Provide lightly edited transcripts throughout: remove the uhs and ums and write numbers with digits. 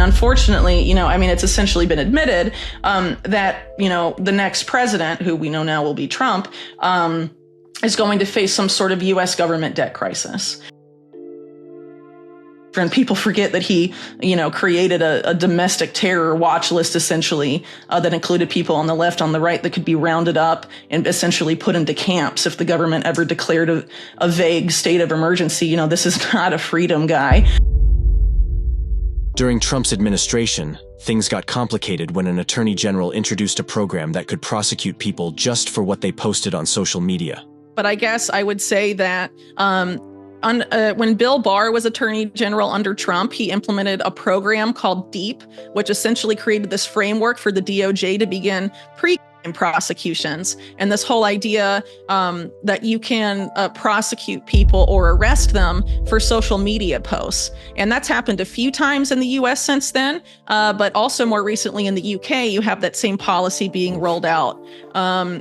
unfortunately, it's essentially been admitted that, the next president, who we know now will be Trump, is going to face some sort of U.S. government debt crisis. And people forget that he, created a domestic terror watch list, essentially, that included people on the left, on the right, that could be rounded up and essentially put into camps if the government ever declared a vague state of emergency. This is not a freedom guy. During Trump's administration, things got complicated when an attorney general introduced a program that could prosecute people just for what they posted on social media. But I guess I would say that when Bill Barr was attorney general under Trump, he implemented a program called DEEP, which essentially created this framework for the DOJ to begin prosecutions. And this whole idea that you can prosecute people or arrest them for social media posts. And that's happened a few times in the US since then, but also more recently in the UK, you have that same policy being rolled out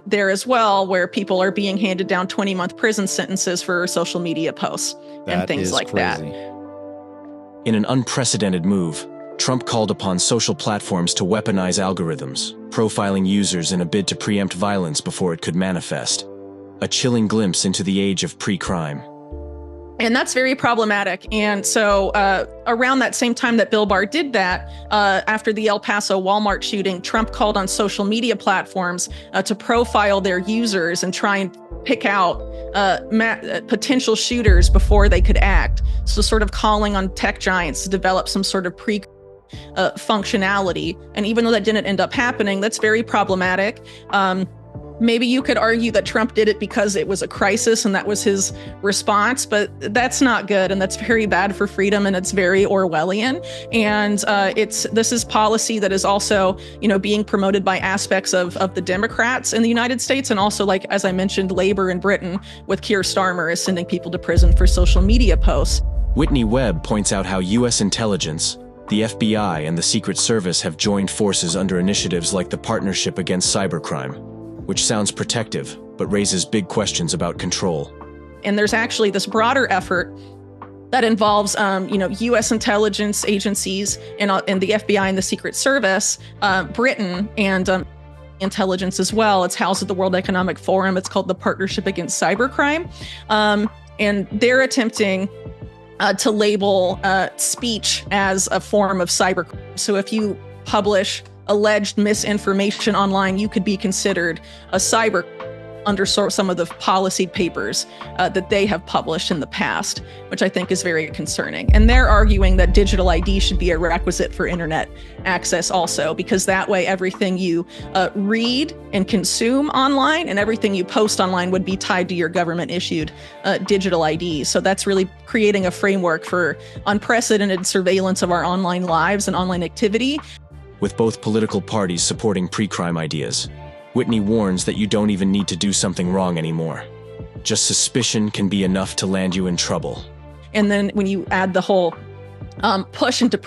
there as well, where people are being handed down 20-month prison sentences for social media posts and things like crazy. that. In an unprecedented move, Trump called upon social platforms to weaponize algorithms, profiling users in a bid to preempt violence before it could manifest. A chilling glimpse into the age of pre-crime. And that's very problematic. And so around that same time that Bill Barr did that, after the El Paso Walmart shooting, Trump called on social media platforms to profile their users and try and pick out potential shooters before they could act. So sort of calling on tech giants to develop some sort of functionality. And even though that didn't end up happening, that's very problematic. Maybe you could argue that Trump did it because it was a crisis and that was his response, but that's not good. And that's very bad for freedom. And it's very Orwellian. And this is policy that is also, being promoted by aspects of the Democrats in the United States. And also, like, as I mentioned, Labor in Britain with Keir Starmer is sending people to prison for social media posts. Whitney Webb points out how U.S. intelligence, the FBI, and the Secret Service have joined forces under initiatives like the Partnership Against Cybercrime, which sounds protective, but raises big questions about control. And there's actually this broader effort that involves, U.S. intelligence agencies and the FBI and the Secret Service, Britain, and intelligence as well. It's housed at the World Economic Forum. It's called the Partnership Against Cybercrime. And they're attempting to label speech as a form of cybercrime. So if you publish alleged misinformation online, you could be considered a cyber under some of the policy papers that they have published in the past, which I think is very concerning. And they're arguing that digital ID should be a requisite for internet access also, because that way everything you read and consume online and everything you post online would be tied to your government issued digital ID. So that's really creating a framework for unprecedented surveillance of our online lives and online activity. With both political parties supporting pre-crime ideas, Whitney warns that you don't even need to do something wrong anymore. Just suspicion can be enough to land you in trouble. And then when you add the whole push into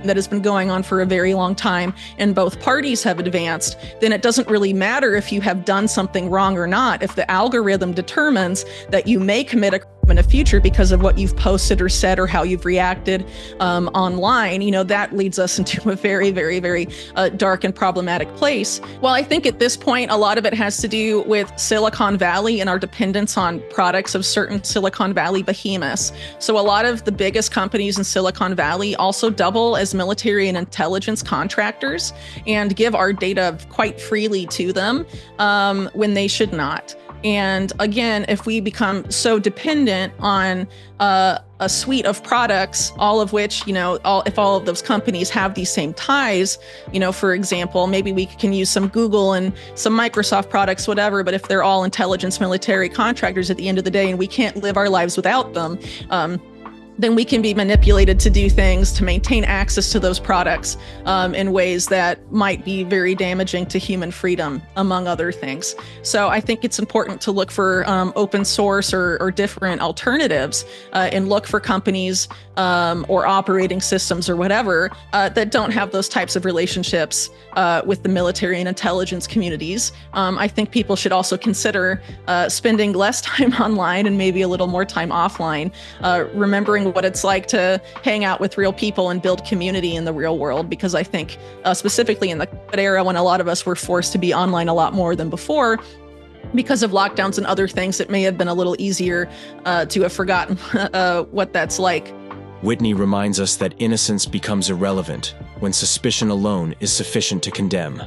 that has been going on for a very long time and both parties have advanced, then it doesn't really matter if you have done something wrong or not. If the algorithm determines that you may commit a crime in the future because of what you've posted or said or how you've reacted online, that leads us into a very, very, very dark and problematic place. Well, I think at this point, a lot of it has to do with Silicon Valley and our dependence on products of certain Silicon Valley behemoths. So a lot of the biggest companies in Silicon Valley also double as military and intelligence contractors and give our data quite freely to them when they should not. And again, if we become so dependent on a suite of products, all of which, if all of those companies have these same ties, for example, maybe we can use some Google and some Microsoft products, whatever, but if they're all intelligence military contractors at the end of the day and we can't live our lives without them, then we can be manipulated to do things to maintain access to those products in ways that might be very damaging to human freedom, among other things. So I think it's important to look for open source or different alternatives and look for companies or operating systems or whatever that don't have those types of relationships with the military and intelligence communities. I think people should also consider spending less time online and maybe a little more time offline, remembering learning what it's like to hang out with real people and build community in the real world. Because I think specifically in the COVID era, when a lot of us were forced to be online a lot more than before, because of lockdowns and other things, it may have been a little easier to have forgotten what that's like. Whitney reminds us that innocence becomes irrelevant when suspicion alone is sufficient to condemn.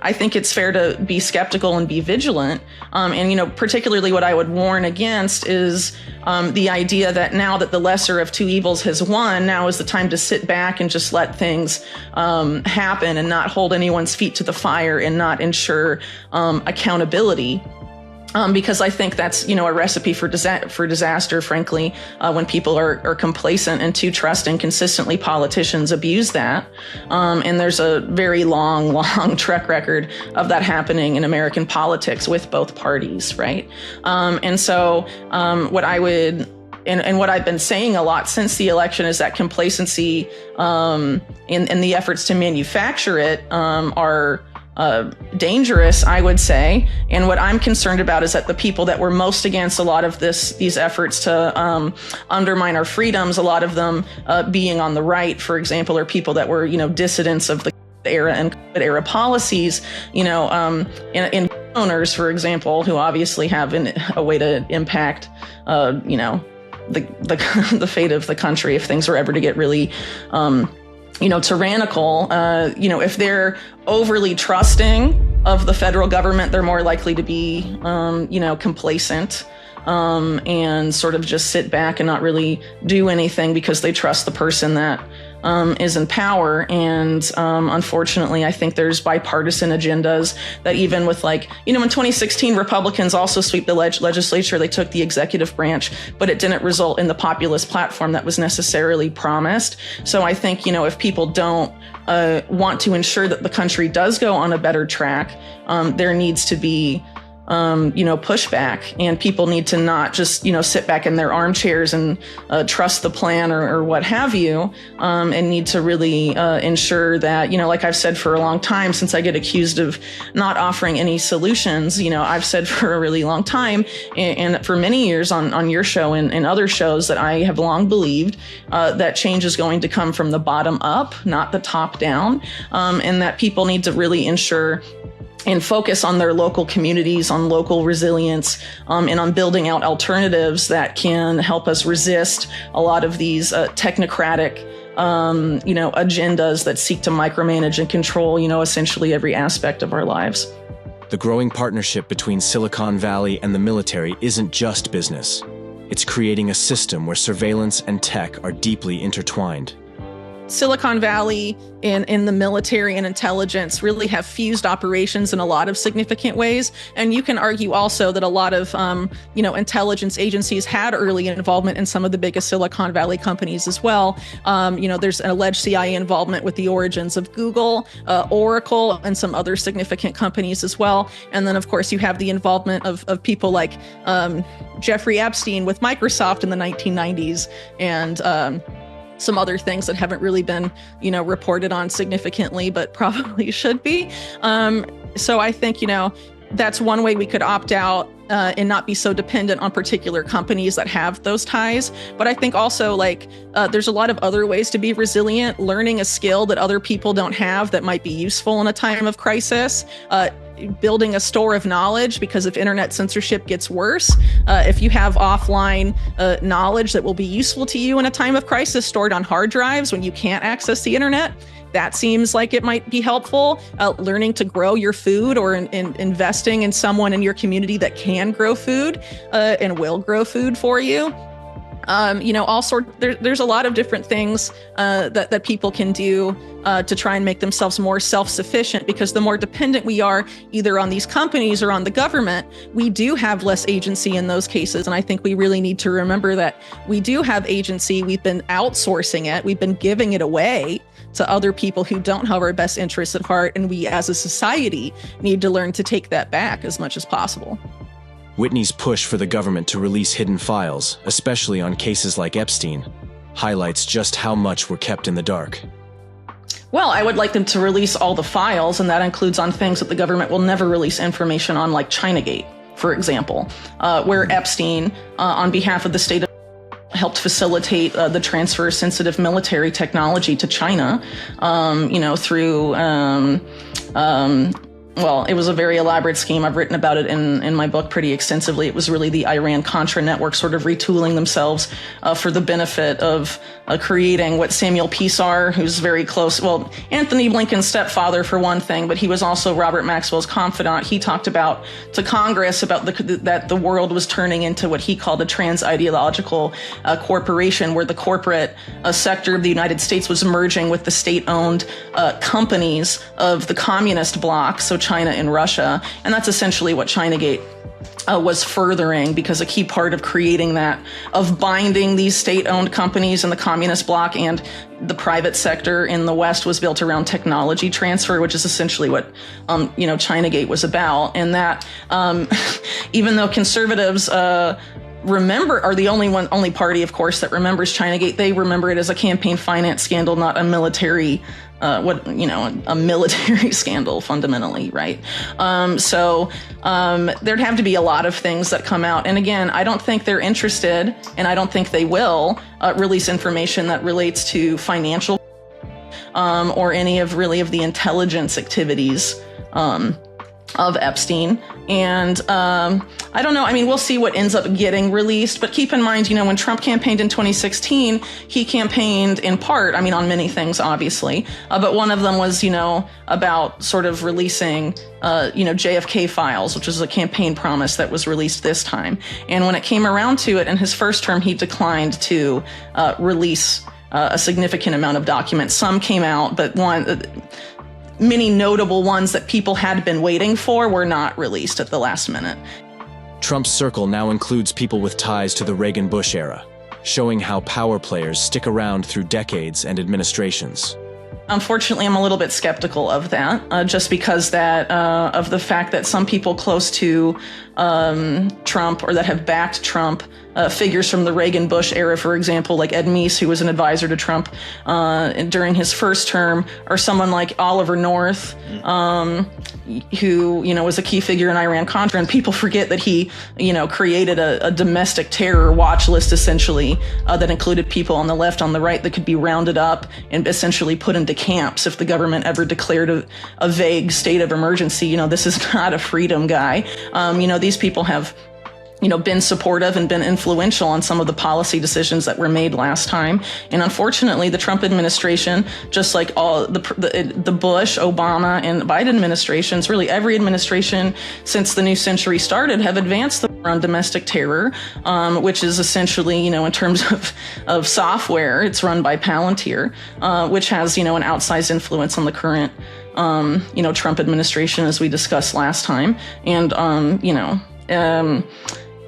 I think it's fair to be skeptical and be vigilant. And particularly what I would warn against is the idea that now that the lesser of two evils has won, now is the time to sit back and just let things happen and not hold anyone's feet to the fire and not ensure accountability. Because I think that's, a recipe for disaster, frankly, when people are complacent and too trusting. Consistently, politicians abuse that. And there's a very long track record of that happening in American politics with both parties, right? And so what I would... And what I've been saying a lot since the election is that complacency and the efforts to manufacture it are dangerous, I would say. And what I'm concerned about is that the people that were most against a lot of these efforts to undermine our freedoms, a lot of them being on the right, for example, or people that were, dissidents of the era and COVID era policies, in owners, for example, who obviously have a way to impact, the fate of the country if things were ever to get really tyrannical. If they're overly trusting of the federal government, they're more likely to be, complacent and sort of just sit back and not really do anything because they trust the person that is in power. And unfortunately, I think there's bipartisan agendas that even with in 2016, Republicans also sweep the legislature. They took the executive branch, but it didn't result in the populist platform that was necessarily promised. So I think, if people don't want to ensure that the country does go on a better track, there needs to be pushback, and people need to not just, sit back in their armchairs and trust the plan or what have you, and need to really ensure that, like I've said for a long time, since I get accused of not offering any solutions, I've said for a really long time and for many years on your show and other shows that I have long believed that change is going to come from the bottom up, not the top down, and that people need to really ensure and focus on their local communities, on local resilience, and on building out alternatives that can help us resist a lot of these technocratic, agendas that seek to micromanage and control, essentially every aspect of our lives. The growing partnership between Silicon Valley and the military isn't just business. It's creating a system where surveillance and tech are deeply intertwined. Silicon Valley and the military and intelligence really have fused operations in a lot of significant ways. And you can argue also that a lot of, intelligence agencies had early involvement in some of the biggest Silicon Valley companies as well. There's an alleged CIA involvement with the origins of Google, Oracle, and some other significant companies as well. And then, of course, you have the involvement of people like Jeffrey Epstein with Microsoft in the 1990s and some other things that haven't really been, reported on significantly, but probably should be. So I think, that's one way we could opt out and not be so dependent on particular companies that have those ties. But I think also there's a lot of other ways to be resilient, learning a skill that other people don't have that might be useful in a time of crisis, building a store of knowledge, because if internet censorship gets worse, if you have offline knowledge that will be useful to you in a time of crisis stored on hard drives when you can't access the internet, that seems like it might be helpful. Learning to grow your food or investing in someone in your community that can grow food and will grow food for you. There's a lot of different things that people can do to try and make themselves more self-sufficient, because the more dependent we are either on these companies or on the government, we do have less agency in those cases. And I think we really need to remember that we do have agency. We've been outsourcing it. We've been giving it away to other people who don't have our best interests at heart. And we as a society need to learn to take that back as much as possible. Whitney's push for the government to release hidden files, especially on cases like Epstein, highlights just how much we're kept in the dark. Well, I would like them to release all the files, and that includes on things that the government will never release information on, like Chinagate, for example, where Epstein, on behalf of the state of helped facilitate the transfer of sensitive military technology to China, through well, it was a very elaborate scheme. I've written about it in my book pretty extensively. It was really the Iran-Contra network sort of retooling themselves for the benefit of creating what Samuel Pisar, who's very close, well, Anthony Blinken's stepfather for one thing, but he was also Robert Maxwell's confidant. He talked about to Congress about that the world was turning into what he called a trans-ideological corporation, where the corporate sector of the United States was merging with the state-owned companies of the communist bloc, so China and Russia. And that's essentially what Chinagate was furthering, because a key part of creating that, of binding these state-owned companies in the communist bloc and the private sector in the West, was built around technology transfer, which is essentially what, Chinagate was about. And that, even though conservatives, are the only party, of course, that remembers Chinagate, they remember it as a campaign finance scandal, not a military a military scandal fundamentally, right? There'd have to be a lot of things that come out. And again, I don't think they're interested, and I don't think they will release information that relates to financial or any of the intelligence activities of Epstein. And I don't know. I mean, we'll see what ends up getting released. But keep in mind, when Trump campaigned in 2016, he campaigned in part, on many things, obviously. But one of them was, about sort of releasing, JFK files, which was a campaign promise that was released this time. And when it came around to it in his first term, he declined to release a significant amount of documents. Some came out, but many notable ones that people had been waiting for were not released at the last minute. Trump's circle now includes people with ties to the Reagan-Bush era, showing how power players stick around through decades and administrations. Unfortunately, I'm a little bit skeptical of that, just because of the fact that some people close to Trump, or that have backed Trump, figures from the Reagan-Bush era, for example, like Ed Meese, who was an advisor to Trump during his first term, or someone like Oliver North, who, was a key figure in Iran-Contra. And people forget that he, created a domestic terror watch list, essentially, that included people on the left, on the right, that could be rounded up and essentially put into camps if the government ever declared a vague state of emergency. This is not a freedom guy. These people have been supportive and been influential on some of the policy decisions that were made last time. And unfortunately, the Trump administration, just like all the Bush, Obama, and Biden administrations, really every administration since the new century started, have advanced the war on domestic terror, which is essentially, in terms of software, it's run by Palantir, which has, an outsized influence on the current Trump administration, as we discussed last time. And,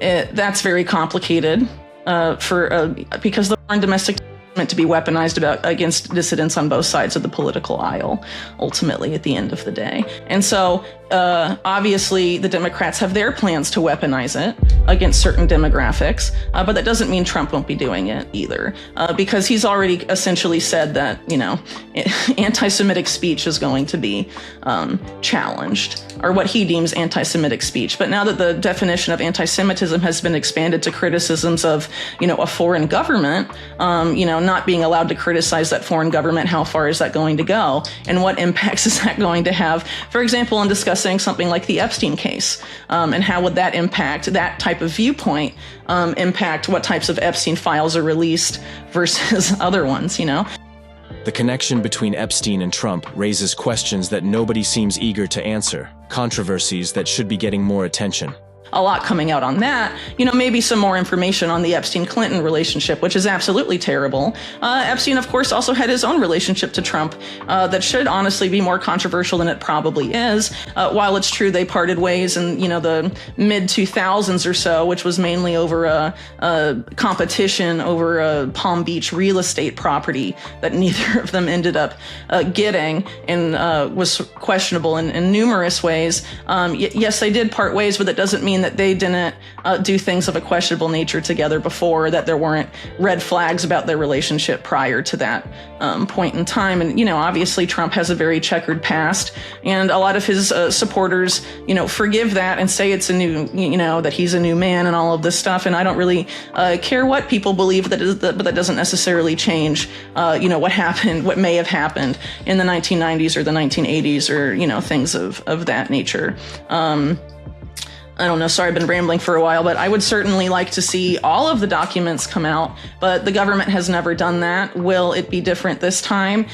that's very complicated because the war on domestic terror is meant to be weaponized against dissidents on both sides of the political aisle, ultimately, at the end of the day. And so, obviously, the Democrats have their plans to weaponize it against certain demographics, but that doesn't mean Trump won't be doing it either, because he's already essentially said that, anti-Semitic speech is going to be challenged, or what he deems anti-Semitic speech. But now that the definition of anti-Semitism has been expanded to criticisms of, a foreign government, not being allowed to criticize that foreign government, how far is that going to go? And what impacts is that going to have, for example, in discussing something like the Epstein case, and how would that impact, that type of viewpoint, impact what types of Epstein files are released versus other ones, The connection between Epstein and Trump raises questions that nobody seems eager to answer, controversies that should be getting more attention. A lot coming out on that. Maybe some more information on the Epstein-Clinton relationship, which is absolutely terrible. Epstein, of course, also had his own relationship to Trump that should honestly be more controversial than it probably is. While it's true they parted ways in, the mid-2000s or so, which was mainly over a competition over a Palm Beach real estate property that neither of them ended up getting, and was questionable in numerous ways. Yes, they did part ways, but that doesn't mean mean that they didn't do things of a questionable nature together before, that there weren't red flags about their relationship prior to that point in time. And, obviously Trump has a very checkered past, and a lot of his supporters, forgive that and say it's a new, that he's a new man and all of this stuff. And I don't really care what people believe, but that doesn't necessarily change, what happened, what may have happened in the 1990s or the 1980s, or, things of that nature. I don't know, sorry, I've been rambling for a while, but I would certainly like to see all of the documents come out, but the government has never done that. Will it be different this time?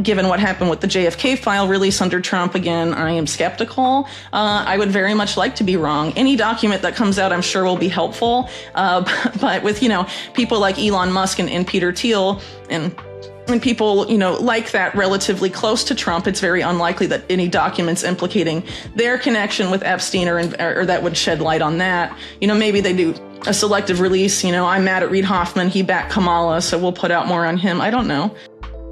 Given what happened with the JFK file release under Trump, again, I am skeptical. I would very much like to be wrong. Any document that comes out, I'm sure, will be helpful. But with, people like Elon Musk and Peter Thiel and people, like that relatively close to Trump, it's very unlikely that any documents implicating their connection with Epstein or that would shed light on that. Maybe they do a selective release. I'm mad at Reid Hoffman. He backed Kamala, so we'll put out more on him. I don't know.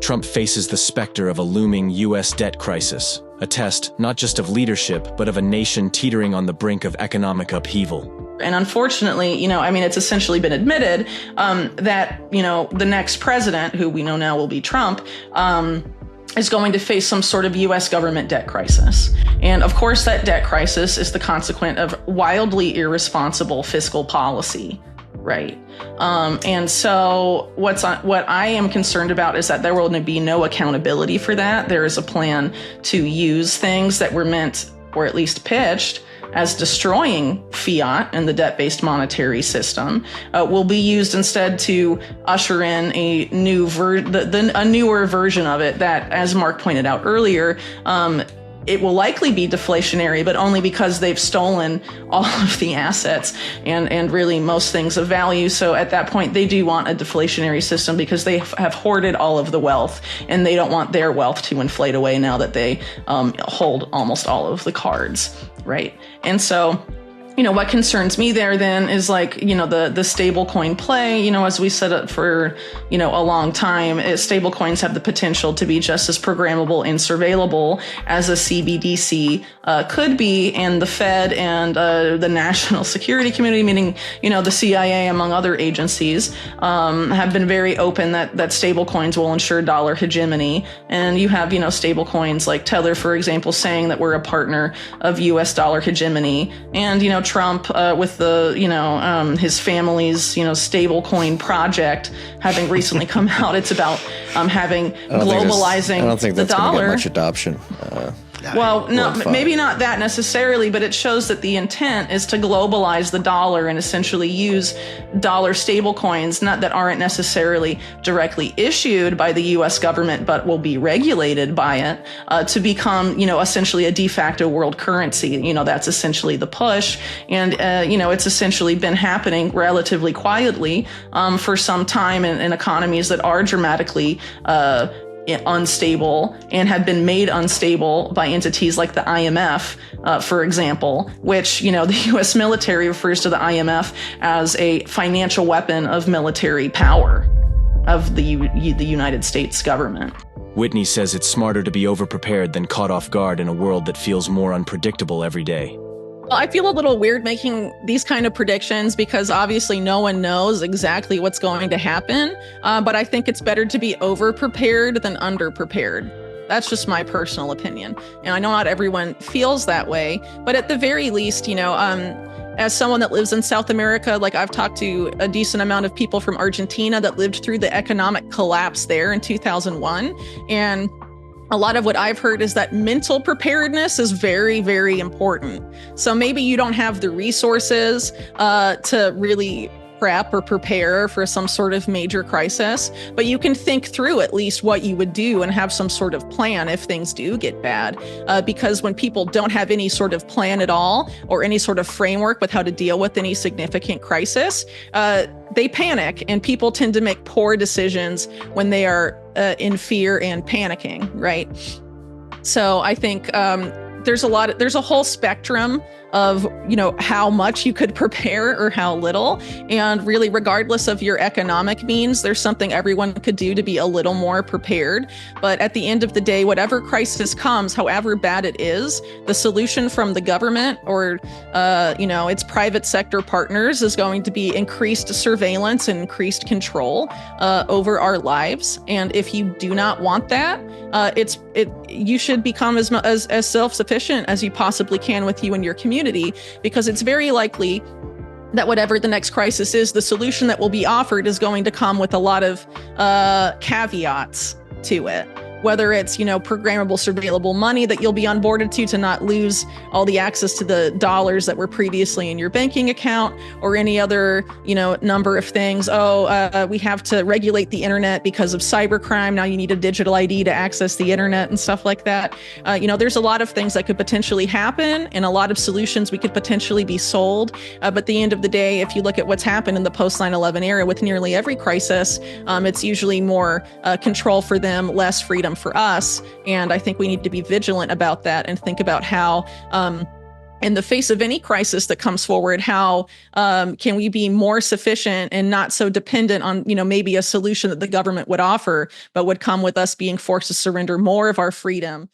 Trump faces the specter of a looming U.S. debt crisis, a test not just of leadership, but of a nation teetering on the brink of economic upheaval. And unfortunately, it's essentially been admitted that, the next president, who we know now will be Trump, is going to face some sort of U.S. government debt crisis. And of course, that debt crisis is the consequence of wildly irresponsible fiscal policy. Right. And so what I am concerned about is that there will be no accountability for that. There is a plan to use things that were meant, or at least pitched, as destroying fiat and the debt-based monetary system, will be used instead to usher in a newer version of it that, as Mark pointed out earlier, it will likely be deflationary, but only because they've stolen all of the assets and really most things of value. So at that point, they do want a deflationary system because they have hoarded all of the wealth, and they don't want their wealth to inflate away now that they hold almost all of the cards, right? And so, what concerns me there then is the stable coin play, as we said it for, a long time. Stable coins have the potential to be just as programmable and surveillable as a CBDC could be. And the Fed and the national security community, meaning, the CIA, among other agencies, have been very open that stable coins will ensure dollar hegemony. And you have, stable coins like Tether, for example, saying that we're a partner of US dollar hegemony. And, Trump with the, his family's, stable coin project having recently come out. It's about having globalizing I don't think the that's going to dollar. get much adoption. Well, no, maybe not that necessarily, but it shows that the intent is to globalize the dollar and essentially use dollar stablecoins, not that aren't necessarily directly issued by the U.S. government, but will be regulated by it, to become, essentially a de facto world currency. That's essentially the push. And, it's essentially been happening relatively quietly for some time in economies that are dramatically unstable and have been made unstable by entities like the IMF, for example, which, the U.S. military refers to the IMF as a financial weapon of military power of the United States government. Whitney says it's smarter to be overprepared than caught off guard in a world that feels more unpredictable every day. Well, I feel a little weird making these kind of predictions because obviously no one knows exactly what's going to happen. But I think it's better to be over-prepared than under-prepared. That's just my personal opinion. And I know not everyone feels that way, but at the very least, as someone that lives in South America, I've talked to a decent amount of people from Argentina that lived through the economic collapse there in 2001. And a lot of what I've heard is that mental preparedness is very, very important. So maybe you don't have the resources to really prep or prepare for some sort of major crisis, but you can think through at least what you would do and have some sort of plan if things do get bad. Because when people don't have any sort of plan at all or any sort of framework with how to deal with any significant crisis, they panic, and people tend to make poor decisions when they are in fear and panicking, right? So I think there's a whole spectrum of, how much you could prepare or how little. And really, regardless of your economic means, there's something everyone could do to be a little more prepared. But at the end of the day, whatever crisis comes, however bad it is, the solution from the government or, its private sector partners is going to be increased surveillance and increased control over our lives. And if you do not want that, you should become as self-sufficient as you possibly can with you and your community, because it's very likely that whatever the next crisis is, the solution that will be offered is going to come with a lot of caveats to it. Whether it's, programmable, surveillable money that you'll be onboarded to not lose all the access to the dollars that were previously in your banking account, or any other, number of things. We have to regulate the internet because of cybercrime. Now you need a digital ID to access the internet and stuff like that. There's a lot of things that could potentially happen, and a lot of solutions we could potentially be sold. But at the end of the day, if you look at what's happened in the post 9/11 era with nearly every crisis, it's usually more control for them, less freedom for us. And I think we need to be vigilant about that and think about how, in the face of any crisis that comes forward, how can we be more sufficient and not so dependent on, maybe a solution that the government would offer, but would come with us being forced to surrender more of our freedom